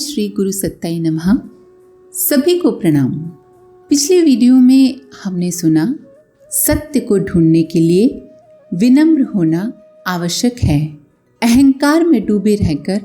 श्री गुरु सत्ताई नमः। सभी को प्रणाम। पिछले वीडियो में हमने सुना सत्य को ढूंढने के लिए विनम्र होना आवश्यक है। अहंकार में डूबे रहकर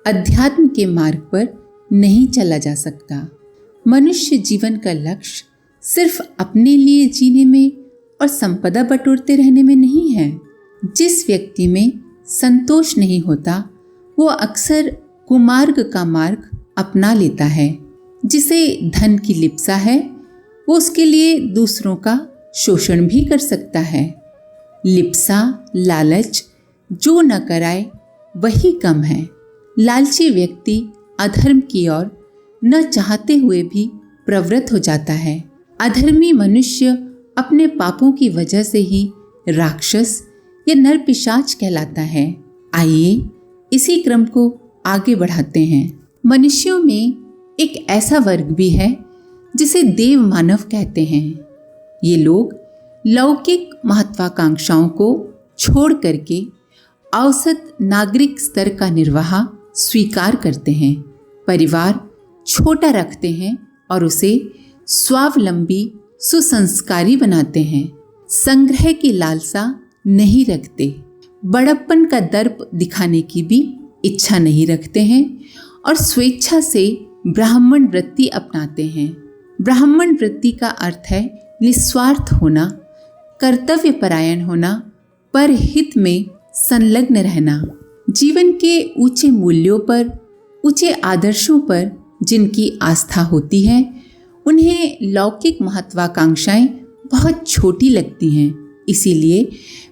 अध्यात्म के मार्ग पर नहीं चला जा सकता। मनुष्य जीवन का लक्ष्य सिर्फ अपने लिए जीने में और संपदा बटोरते रहने में नहीं है। जिस व्यक्ति में संतोष नहीं होता वो अक्सर कुमार्ग का मार्ग अपना लेता है। जिसे धन की लिप्सा है वो उसके लिए दूसरों का शोषण भी कर सकता है। लिप्सा, लालच जो न कराए वही कम है। लालची व्यक्ति अधर्म की ओर न चाहते हुए भी प्रवृत्त हो जाता है। अधर्मी मनुष्य अपने पापों की वजह से ही राक्षस या नरपिशाच कहलाता है। आइए इसी क्रम को आगे बढ़ाते हैं। मनुष्यों में एक ऐसा वर्ग भी है जिसे देव मानव कहते हैं। ये लोग लौकिक महत्वाकांक्षाओं को छोड़ करके औसत नागरिक स्तर का निर्वाह स्वीकार करते हैं। परिवार छोटा रखते हैं और उसे स्वावलंबी सुसंस्कारी बनाते हैं। संग्रह की लालसा नहीं रखते। बड़प्पन का दर्प दिखाने की भी इच्छा नहीं रखते हैं और स्वेच्छा से ब्राह्मण वृत्ति अपनाते हैं। ब्राह्मण वृत्ति का अर्थ है निस्वार्थ होना, कर्तव्य परायण होना, परहित में संलग्न रहना। जीवन के ऊंचे मूल्यों पर, ऊंचे आदर्शों पर जिनकी आस्था होती है उन्हें लौकिक महत्वाकांक्षाएं बहुत छोटी लगती हैं। इसीलिए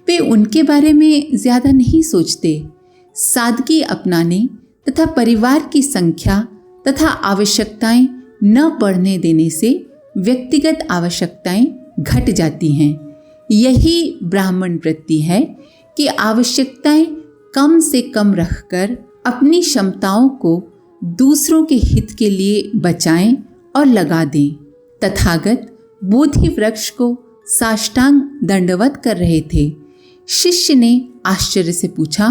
वे उनके बारे में ज़्यादा नहीं सोचते। सादगी अपनाने तथा परिवार की संख्या तथा आवश्यकताएं न बढ़ने देने से व्यक्तिगत आवश्यकताएं घट जाती हैं। यही ब्राह्मण वृत्ति है कि आवश्यकताएं कम से कम रखकर अपनी क्षमताओं को दूसरों के हित के लिए बचाएं और लगा दें। तथागत बोधि वृक्ष को साष्टांग दंडवत कर रहे थे। शिष्य ने आश्चर्य से पूछा,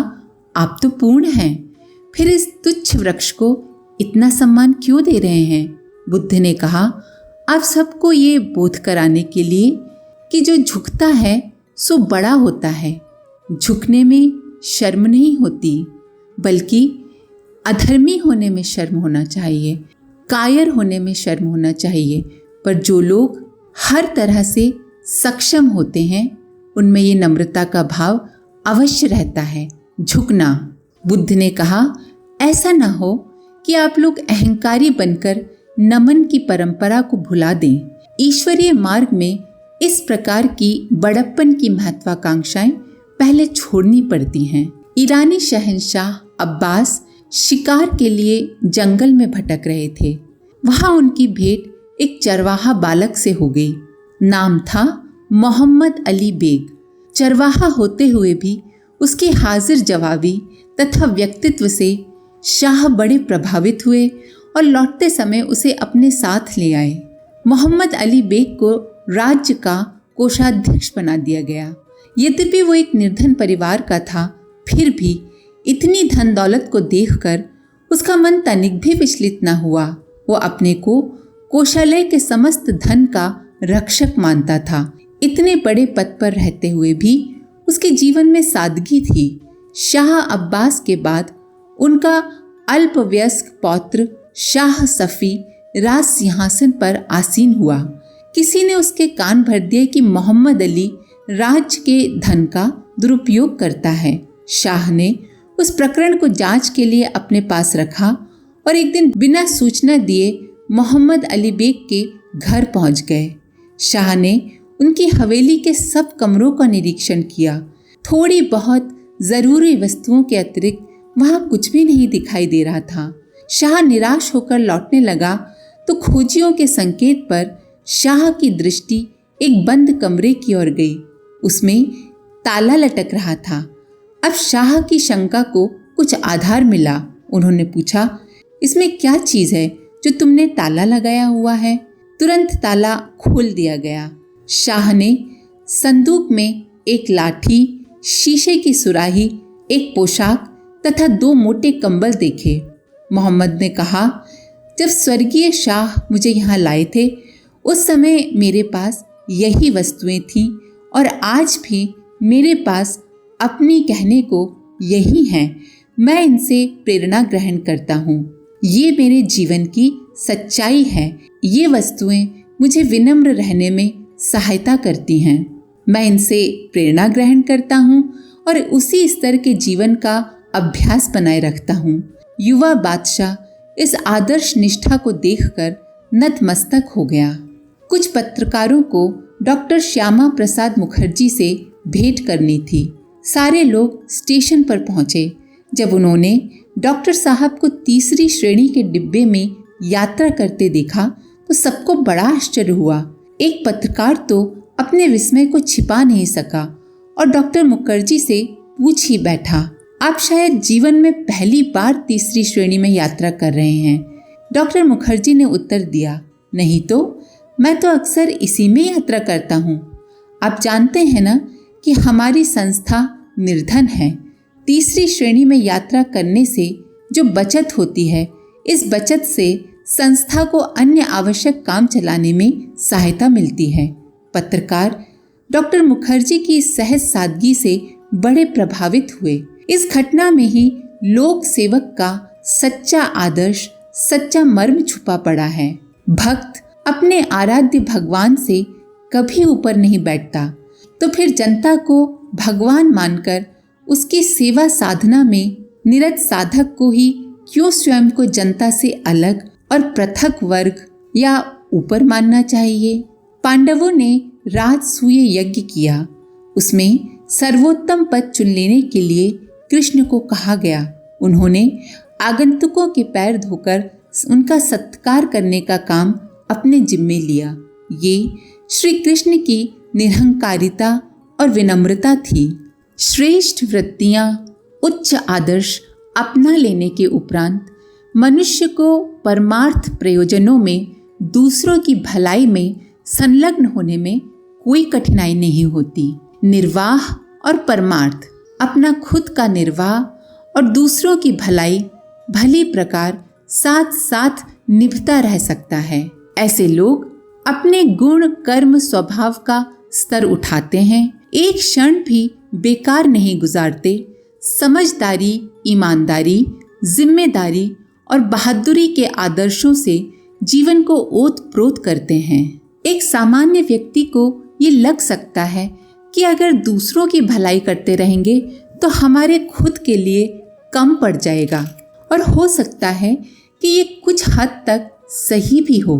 आप तो पूर्ण हैं, फिर इस तुच्छ वृक्ष को इतना सम्मान क्यों दे रहे हैं? बुद्ध ने कहा, आप सबको ये बोध कराने के लिए कि जो झुकता है सो बड़ा होता है। झुकने में शर्म नहीं होती, बल्कि अधर्मी होने में शर्म होना चाहिए, कायर होने में शर्म होना चाहिए। पर जो लोग हर तरह से सक्षम होते हैं उनमें ये नम्रता का भाव अवश्य रहता है। झुकना। बुद्ध ने कहा, ऐसा ना हो कि आप लोग अहंकारी बनकर नमन की परंपरा को भुला दें। ईश्वरीय मार्ग में इस प्रकार की बड़प्पन की महत्वाकांक्षाएं पहले छोड़नी पड़ती हैं। ईरानी शहंशाह अब्बास शिकार के लिए जंगल में भटक रहे थे। वहां उनकी भेंट एक चरवाहा बालक से हो गई। नाम था मोहम्मद अली बेग। चरवाहा होते हुए भी उसके हाजिर जवाबी तथा व्यक्तित्व से शाह बड़े प्रभावित हुए और लौटते समय उसे अपने साथ ले आए। मोहम्मद अली बेग को राज्य का कोषाध्यक्ष बना दिया गया। यद्यपि वो एक निर्धन परिवार का था, फिर भी इतनी धन दौलत को देखकर उसका मन तनिक भी विचलित न हुआ। वो अपने को कोषालय के समस्त धन का रक्षक मानता था। इतने बड़े पद पर रहते हुए भी उसके जीवन में सादगी थी। शाह अब्बास के बाद उनका अल्पवयस्क पौत्र शाह सफ़ी राज सिंहासन पर आसीन हुआ। किसी ने उसके कान भर दिए कि मोहम्मद अली राज्य के धन का दुरुपयोग करता है। शाह ने उस प्रकरण को जांच के लिए अपने पास रखा और एक दिन बिना सूचना दिए मोहम्मद अली बेग के घर पहुंच गए। शाह ने उनकी हवेली के सब कमरों का निरीक्षण किया। थोड़ी बहुत ज़रूरी वस्तुओं के अतिरिक्त वहाँ कुछ भी नहीं दिखाई दे रहा था। शाह निराश होकर लौटने लगा तो खोजियों के संकेत पर शाह की दृष्टि एक बंद कमरे की ओर गई। उसमें ताला लटक रहा था। अब शाह की शंका को कुछ आधार मिला। उन्होंने पूछा, इसमें क्या चीज़ है जो तुमने ताला लगाया हुआ है? तुरंत ताला खोल दिया गया। शाह ने संदूक में एक लाठी, शीशे की सुराही, एक पोशाक तथा 2 मोटे कंबल देखे। मोहम्मद ने कहा, जब स्वर्गीय शाह मुझे यहाँ लाए थे उस समय मेरे पास यही वस्तुएं थीं और आज भी मेरे पास अपनी कहने को यही हैं। मैं इनसे प्रेरणा ग्रहण करता हूँ। ये मेरे जीवन की सच्चाई है। ये वस्तुएं मुझे विनम्र रहने में सहायता करती हैं। मैं इनसे प्रेरणा ग्रहण करता हूँ और उसी स्तर के जीवन का अभ्यास बनाए रखता हूँ। युवा बादशाह इस आदर्श निष्ठा को देखकर नतमस्तक हो गया। कुछ पत्रकारों को डॉक्टर श्यामा प्रसाद मुखर्जी से भेंट करनी थी। सारे लोग स्टेशन पर पहुंचे। जब उन्होंने डॉक्टर साहब को तीसरी श्रेणी के डिब्बे में यात्रा करते देखा तो सबको बड़ा आश्चर्य हुआ। एक पत्रकार तो अपने विस्मय को छिपा नहीं सका और डॉक्टर मुखर्जी से पूछ ही बैठा, आप शायद जीवन में पहली बार तीसरी श्रेणी में यात्रा कर रहे हैं। डॉक्टर मुखर्जी ने उत्तर दिया, नहीं तो मैं तो अक्सर इसी में यात्रा करता हूँ। आप जानते हैं ना कि हमारी संस्था निर्धन है। तीसरी श्रेणी में यात्रा करने से जो बचत होती है, इस बचत से संस्था को अन्य आवश्यक काम चलाने में सहायता मिलती है। पत्रकार डॉक्टर मुखर्जी की सहज सादगी से बड़े प्रभावित हुए। इस घटना में ही लोक सेवक का सच्चा आदर्श, सच्चा मर्म छुपा पड़ा है। भक्त अपने आराध्य भगवान से कभी ऊपर नहीं बैठता, तो फिर जनता को भगवान मानकर उसकी सेवा साधना में निरत साधक को ही क्यों स्वयं को जनता से अलग और पृथक वर्ग या ऊपर मानना चाहिए। पांडवों ने राजसूय यज्ञ किया। उसमें सर्वोत्तम पद चुन लेने के लिए कृष्ण को कहा गया। उन्होंने आगंतुकों के पैर धोकर उनका सत्कार करने का काम अपने जिम्मे लिया। ये श्री कृष्ण की निरहंकारिता और विनम्रता थी। श्रेष्ठ वृत्तियां, उच्च आदर्श अपना लेने के उपरांत मनुष्य को परमार्थ प्रयोजनों में, दूसरों की भलाई में संलग्न होने में कोई कठिनाई नहीं होती। निर्वाह और परमार्थ, अपना खुद का निर्वाह और दूसरों की भलाई भली प्रकार साथ साथ निभता रह सकता है। ऐसे लोग अपने गुण, कर्म, स्वभाव का स्तर उठाते हैं, एक क्षण भी बेकार नहीं गुजारते। समझदारी, ईमानदारी, जिम्मेदारी और बहादुरी के आदर्शों से जीवन को ओत-प्रोत करते हैं। एक सामान्य व्यक्ति को ये लग सकता है कि अगर दूसरों की भलाई करते रहेंगे तो हमारे खुद के लिए कम पड़ जाएगा, और हो सकता है कि ये कुछ हद तक सही भी हो,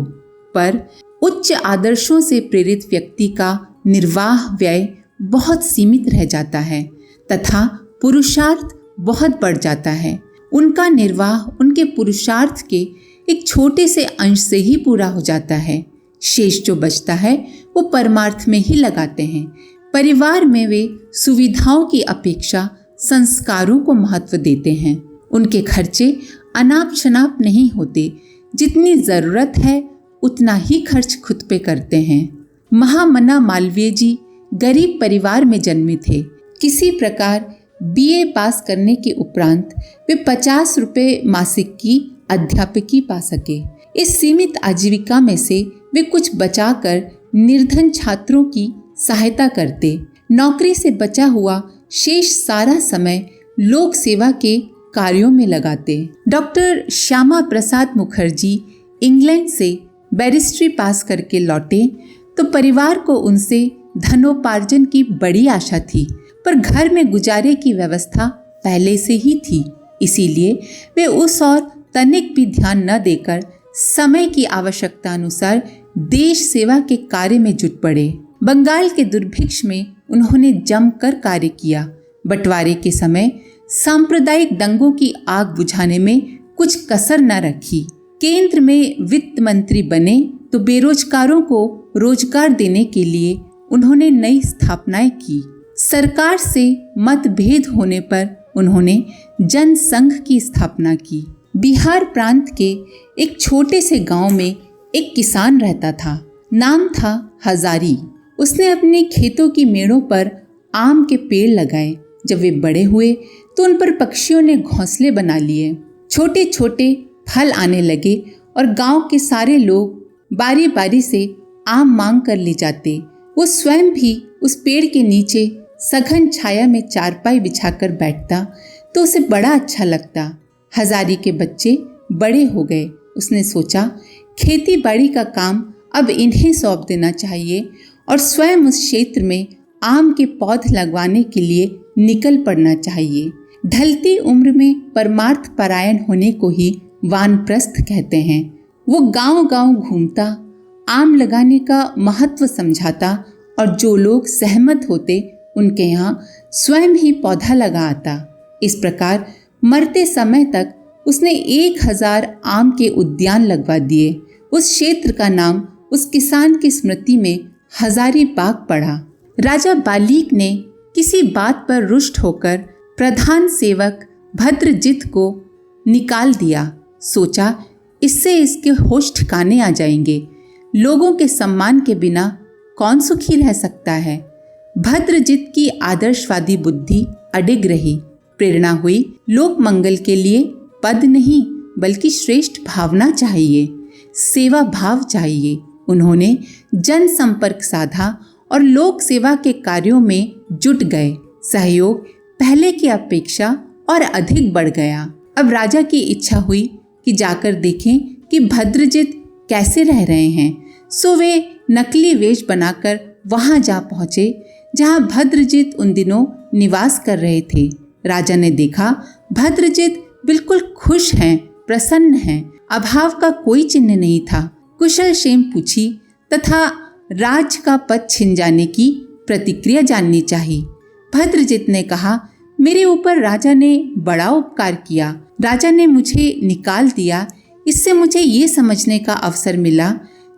पर उच्च आदर्शों से प्रेरित व्यक्ति का निर्वाह व्यय बहुत सीमित रह जाता है तथा पुरुषार्थ बहुत बढ़ जाता है। उनका निर्वाह उनके पुरुषार्थ के एक छोटे से अंश से ही पूरा हो जाता है। शेष जो बचता है वो परमार्थ में ही लगाते हैं। परिवार में वे सुविधाओं की अपेक्षा संस्कारों को महत्व देते हैं। उनके खर्चे अनाप शनाप नहीं होते, जितनी जरूरत है उतना ही खर्च खुद पे करते हैं। महामना मालवीय जी गरीब परिवार में जन्मे थे। किसी प्रकार बीए पास करने के उपरांत वे 50 रुपये मासिक की अध्यापकी पा सके। इस सीमित आजीविका में से वे कुछ बचाकर निर्धन छात्रों की सहायता करते। नौकरी से बचा हुआ शेष सारा समय लोक सेवा के कार्यों में लगाते। डॉक्टर श्यामा प्रसाद मुखर्जी इंग्लैंड से बैरिस्ट्री पास करके लौटे तो परिवार को उनसे धनोपार्जन की बड़ी आशा थी, पर घर में गुजारे की व्यवस्था पहले से ही थी। इसीलिए वे उस और तनिक भी ध्यान न देकर समय की आवश्यकता अनुसार देश सेवा के कार्य में जुट पड़े। बंगाल के दुर्भिक्ष में उन्होंने जमकर कार्य किया। बंटवारे के समय सांप्रदायिक दंगों की आग बुझाने में कुछ कसर न रखी। केंद्र में वित्त मंत्री बने तो बेरोजगारों को रोजगार देने के लिए उन्होंने नई स्थापनाएं की। सरकार से मतभेद होने पर उन्होंने जनसंघ की स्थापना की। बिहार प्रांत के एक छोटे से गांव में एक किसान रहता था। नाम था हजारी। उसने अपने खेतों की मेड़ों पर आम के पेड़ लगाए। जब वे बड़े हुए तो उन पर पक्षियों ने घोंसले बना लिए। छोटे छोटे फल आने लगे और गांव के सारे लोग बारी बारी से आम मांग कर ले जाते। वो स्वयं भी उस पेड़ के नीचे सघन छाया में चारपाई बिछाकर बैठता तो उसे बड़ा अच्छा लगता। हजारी के बच्चे बड़े हो गए। उसने सोचा खेती बाड़ी का काम अब इन्हें सौंप देना चाहिए और स्वयं उस क्षेत्र में आम के पौध लगवाने के लिए निकल पड़ना चाहिए। ढलती उम्र में परमार्थ परायण होने को ही वानप्रस्थ कहते हैं। वो गांव गांव घूमता, आम लगाने का महत्व समझाता और जो लोग सहमत होते उनके यहाँ स्वयं ही पौधा लगा आता। इस प्रकार मरते समय तक उसने 1000 आम के उद्यान लगवा दिए। उस क्षेत्र का नाम उस किसान की स्मृति में हजारी बाग पड़ा। राजा बालीक ने किसी बात पर रुष्ट होकर प्रधान सेवक भद्रजित को निकाल दिया। सोचा इससे इसके होश ठिकाने आ जाएंगे। लोगों के सम्मान के बिना कौन सुखी रह सकता है। भद्रजित की आदर्शवादी बुद्धि अडिग रही। प्रेरणा हुई लोक मंगल के लिए पद नहीं बल्कि श्रेष्ठ भावना चाहिए, सेवा भाव चाहिए। उन्होंने जन संपर्क साधा और लोक सेवा के कार्यों में जुट गए। सहयोग पहले की अपेक्षा और अधिक बढ़ गया। अब राजा की इच्छा हुई कि जाकर देखें कि भद्रजित कैसे रह रहे हैं। सो वे नकली वेश बनाकर वहां जा पहुंचे जहां भद्रजित उन दिनों निवास कर रहे थे। राजा ने देखा भद्रजित बिल्कुल खुश हैं, प्रसन्न हैं, अभाव का कोई चिन्ह नहीं था। कुशल क्षेम पूछी तथा राज का पद छिन जाने की प्रतिक्रिया जाननी चाहिए। भद्रजित ने कहा, मेरे ऊपर राजा ने बड़ा उपकार किया। राजा ने मुझे निकाल दिया। इससे मुझे ये समझने का अवसर मिला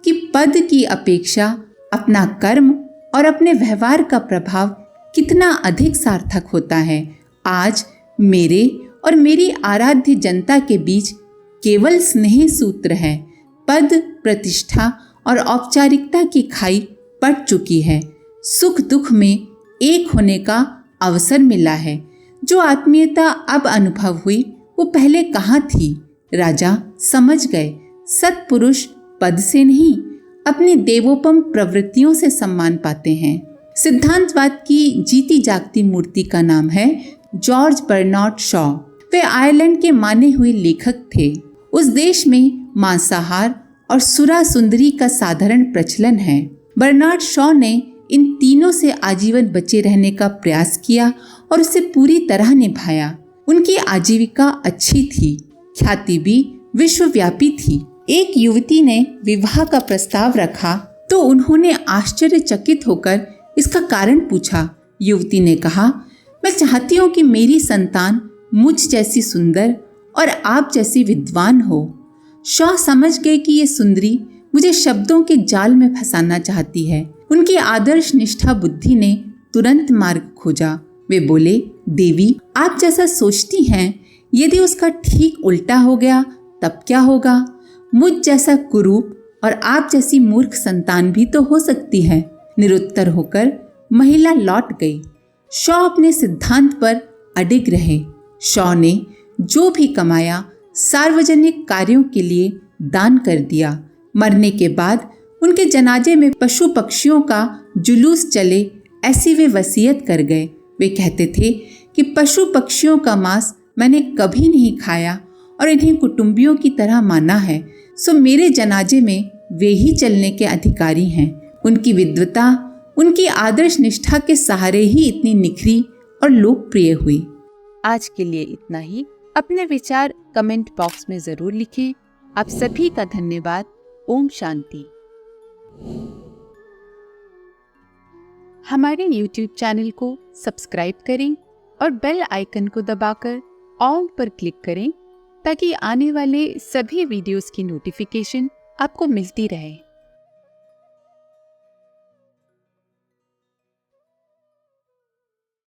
कि पद की अपेक्षा अपना कर्म और अपने व्यवहार का प्रभाव कितना अधिक सार्थक होता है। आज मेरे और मेरी आराध्य जनता के बीच केवल स्नेह सूत्र है। पद, प्रतिष्ठा और औपचारिकता की खाई पड़ चुकी है। सुख दुख में एक होने का अवसर मिला है। जो आत्मीयता अब अनुभव हुई वो पहले कहाँ थी। राजा समझ गए सत्पुरुष पद से नहीं अपनी देवोपम प्रवृत्तियों से सम्मान पाते हैं। सिद्धांतवाद की जीती जागती मूर्ति का नाम है जॉर्ज बर्नार्ड शॉ। वे आयरलैंड के माने हुए लेखक थे। उस देश में मांसाहार और सुरा सुंदरी का साधारण प्रचलन है। बर्नार्ड शॉ ने इन तीनों से आजीवन बचे रहने का प्रयास किया और उसे पूरी तरह निभाया। उनकी आजीविका अच्छी थी, ख्याति भी विश्वव्यापी थी। एक युवती ने विवाह का प्रस्ताव रखा तो उन्होंने आश्चर्यचकित होकर इसका कारण पूछा। युवती ने कहा, मैं चाहती हूँ कि मेरी संतान मुझ जैसी सुंदर और आप जैसी विद्वान हो। शॉ समझ गए कि ये सुंदरी मुझे शब्दों के जाल में फंसाना चाहती है। उनकी आदर्श निष्ठा बुद्धि ने तुरंत मार्ग खोजा। वे बोले, देवी आप जैसा सोचती हैं, यदि उसका ठीक उल्टा हो गया तब क्या होगा। मुझ जैसा कुरूप और आप जैसी मूर्ख संतान भी तो हो सकती है। निरुत्तर होकर महिला लौट गई। शॉ अपने सिद्धांत पर अडिग रहे। शॉ ने जो भी कमाया सार्वजनिक कार्यों के लिए दान कर दिया। मरने के बाद उनके जनाजे में पशु पक्षियों का जुलूस चले ऐसी वे वसीयत कर गए। वे कहते थे कि पशु पक्षियों का मांस मैंने कभी नहीं खाया और इन्हें कुटुंबियों की तरह माना है। सो मेरे जनाजे में वे ही चलने के अधिकारी हैं। उनकी विद्वता, उनकी आदर्श निष्ठा के सहारे ही इतनी निखरी और लोकप्रिय हुई। आज के लिए इतना ही। अपने विचार कमेंट बॉक्स में जरूर लिखें। आप सभी का धन्यवाद। ओम शांति। हमारे YouTube चैनल को सब्सक्राइब करें और बेल आइकन को दबाकर ऑल पर क्लिक करें ताकि आने वाले सभी वीडियोस की नोटिफिकेशन आपको मिलती रहे।